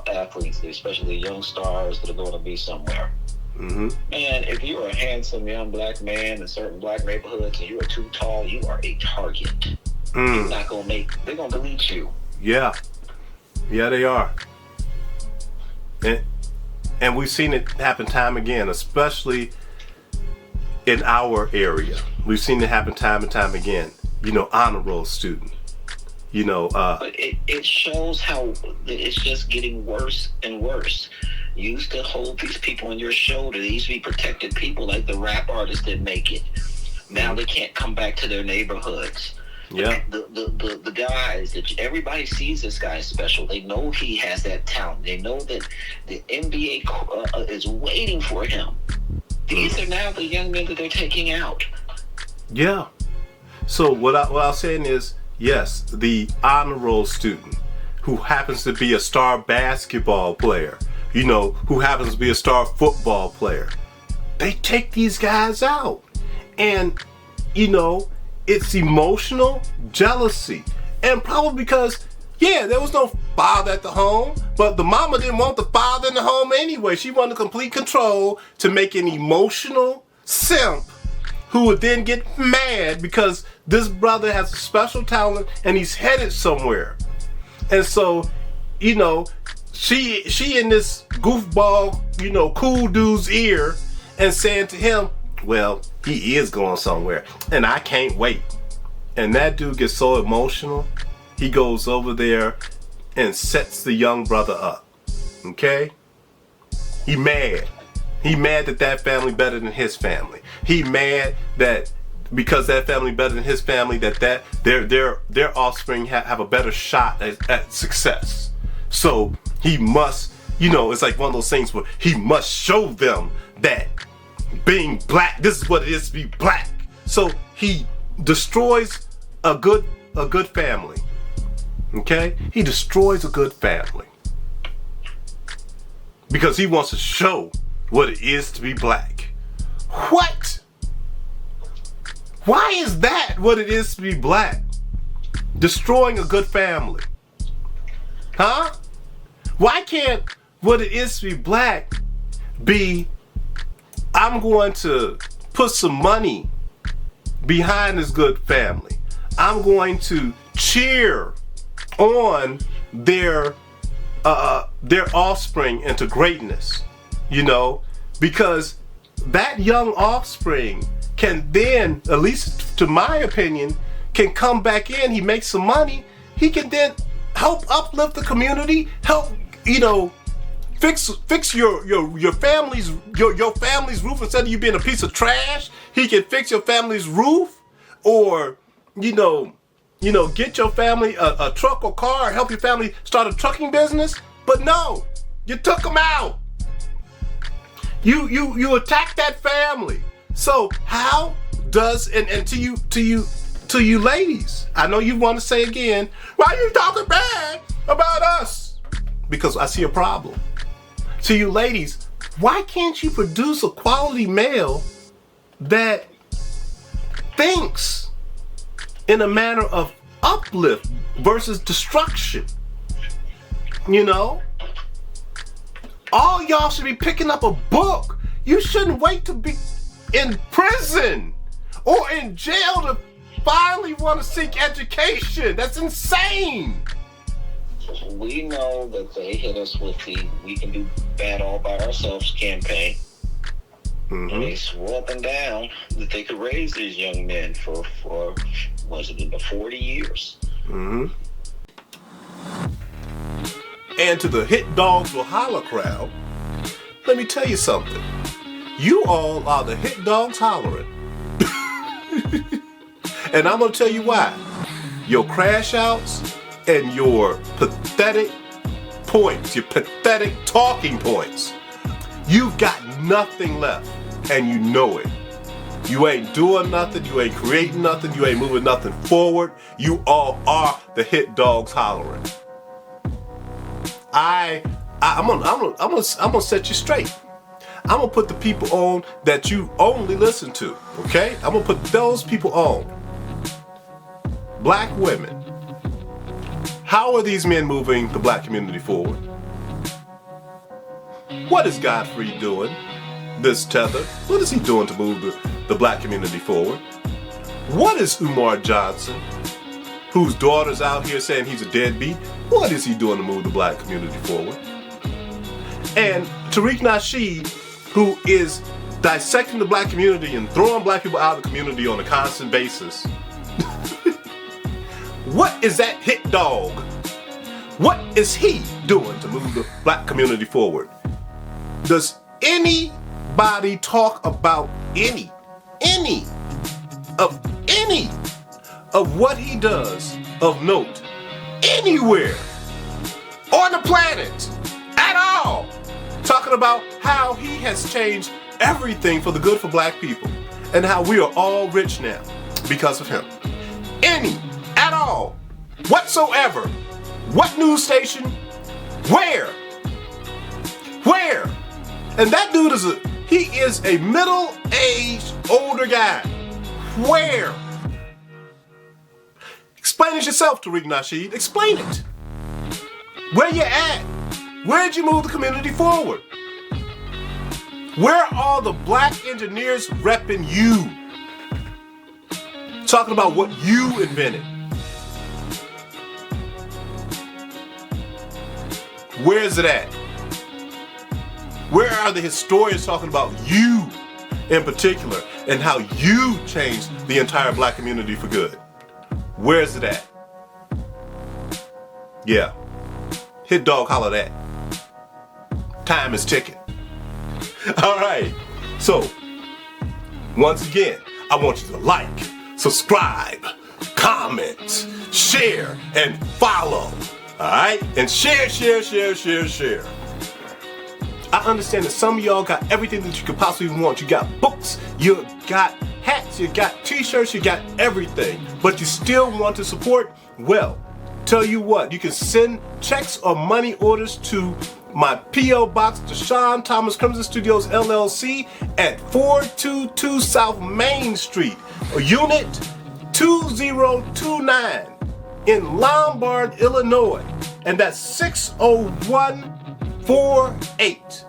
athletes, especially young stars that are going to be somewhere. Mm-hmm. Man, if you're a handsome young black man in certain black neighborhoods and you are too tall, you are a target. You're not going to make, they're going to delete you. Yeah. Yeah, they are. And we've seen it happen time again, especially in our area. We've seen it happen time and time again. You know, honor roll student. You know, but it shows how it's just getting worse and worse. You used to hold these people on your shoulder. They used to be protected people, like the rap artists that make it. Now they can't come back to their neighborhoods. Yeah. The guys that everybody sees this guy special. They know he has that talent. They know that the NBA is waiting for him. These are now the young men that they're taking out. Yeah. So what I'm saying is, yes, the honor roll student who happens to be a star basketball player, you know, who happens to be a star football player, they take these guys out. And, you know, it's emotional jealousy. And probably because, yeah, there was no father at the home, but the mama didn't want the father in the home anyway. She wanted complete control to make an emotional simp who would then get mad because this brother has a special talent and he's headed somewhere. And so, you know, she in this goofball, you know, cool dude's ear and saying to him, well, he is going somewhere and I can't wait. And that dude gets so emotional, he goes over there and sets the young brother up. Okay? He mad. He mad that that family better than his family. He mad that because that family better than his family, that their offspring have a better shot at success. So he must, you know, it's like one of those things where he must show them that being black, this is what it is to be black. So he destroys a good family. Okay? He destroys a good family. Because he wants to show what it is to be black. What? Why is that what it is to be black? Destroying a good family. Huh? Why can't what it is to be black be, I'm going to put some money behind this good family. I'm going to cheer on their offspring into greatness, you know, because that young offspring can then, at least to my opinion, can come back in, he makes some money, he can then help uplift the community, help, you know, fix your family's roof. Instead of you being a piece of trash, he can fix your family's roof, or you know, get your family a truck or car, help your family start a trucking business. But no, you took them out. You attacked that family. So how does, and to you ladies, I know you want to say again, why are you talking bad about us? Because I see a problem. To you ladies, why can't you produce a quality male that thinks in a manner of uplift versus destruction? You know? All y'all should be picking up a book. You shouldn't wait to be in prison or in jail to finally want to seek education. That's insane. We know that they hit us with the "we can do bad all by ourselves" campaign. Mm-hmm. And they swore up and down that they could raise these young men for was it in the 40 years? Mm-hmm. And to the hit dogs will holler crowd, let me tell you something. You all are the hit dogs hollering. And I'm going to tell you why. Your crash outs and your pathetic points, your pathetic talking points, you've got nothing left, and you know it. You ain't doing nothing, you ain't creating nothing, you ain't moving nothing forward. You all are the hit dogs hollering. I'm gonna set you straight. I'm gonna put the people on that you only listen to, okay? I'm gonna put those people on. Black women. How are these men moving the black community forward? What is Godfrey doing? This tether, what is he doing to move the black community forward? What is Umar Johnson, whose daughter's out here saying he's a deadbeat, what is he doing to move the black community forward? And Tariq Nasheed, who is dissecting the black community and throwing black people out of the community on a constant basis. What is that hit dog? What is he doing to move the black community forward? Does anybody talk about any of what he does of note anywhere on the planet at all? Talking about how he has changed everything for the good for black people and how we are all rich now because of him. Any, at all, whatsoever. What news station? Where? And that dude is a middle-aged, older guy. Where? Explain it yourself, Tariq Nasheed. Explain it. Where you at? Where'd you move the community forward? Where are the black engineers repping you? talking about what you invented. Where is it at? Where are the historians talking about you in particular and how you changed the entire black community for good? Where is it at? Yeah. Hit dog holler that. Time is ticking. All right. So, once again, I want you to like, subscribe, comment, share, and follow. All right? And share. I understand that some of y'all got everything that you could possibly want. You got books, you got hats, you got t-shirts, you got everything. But you still want to support? Well, tell you what, you can send checks or money orders to my P.O. Box, Deshaun Thomas Crimson Studios LLC at 422 South Main Street, Unit 2029 in Lombard, Illinois. And that's 60148.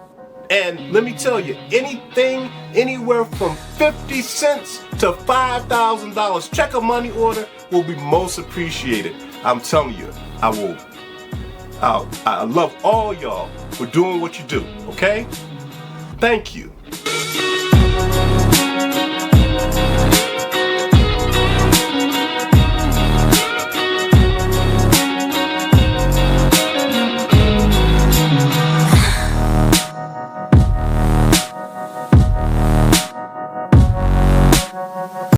And let me tell you, anything, anywhere from 50 cents to $5,000, check or money order will be most appreciated. I'm telling you, I love all y'all for doing what you do, okay? Thank you.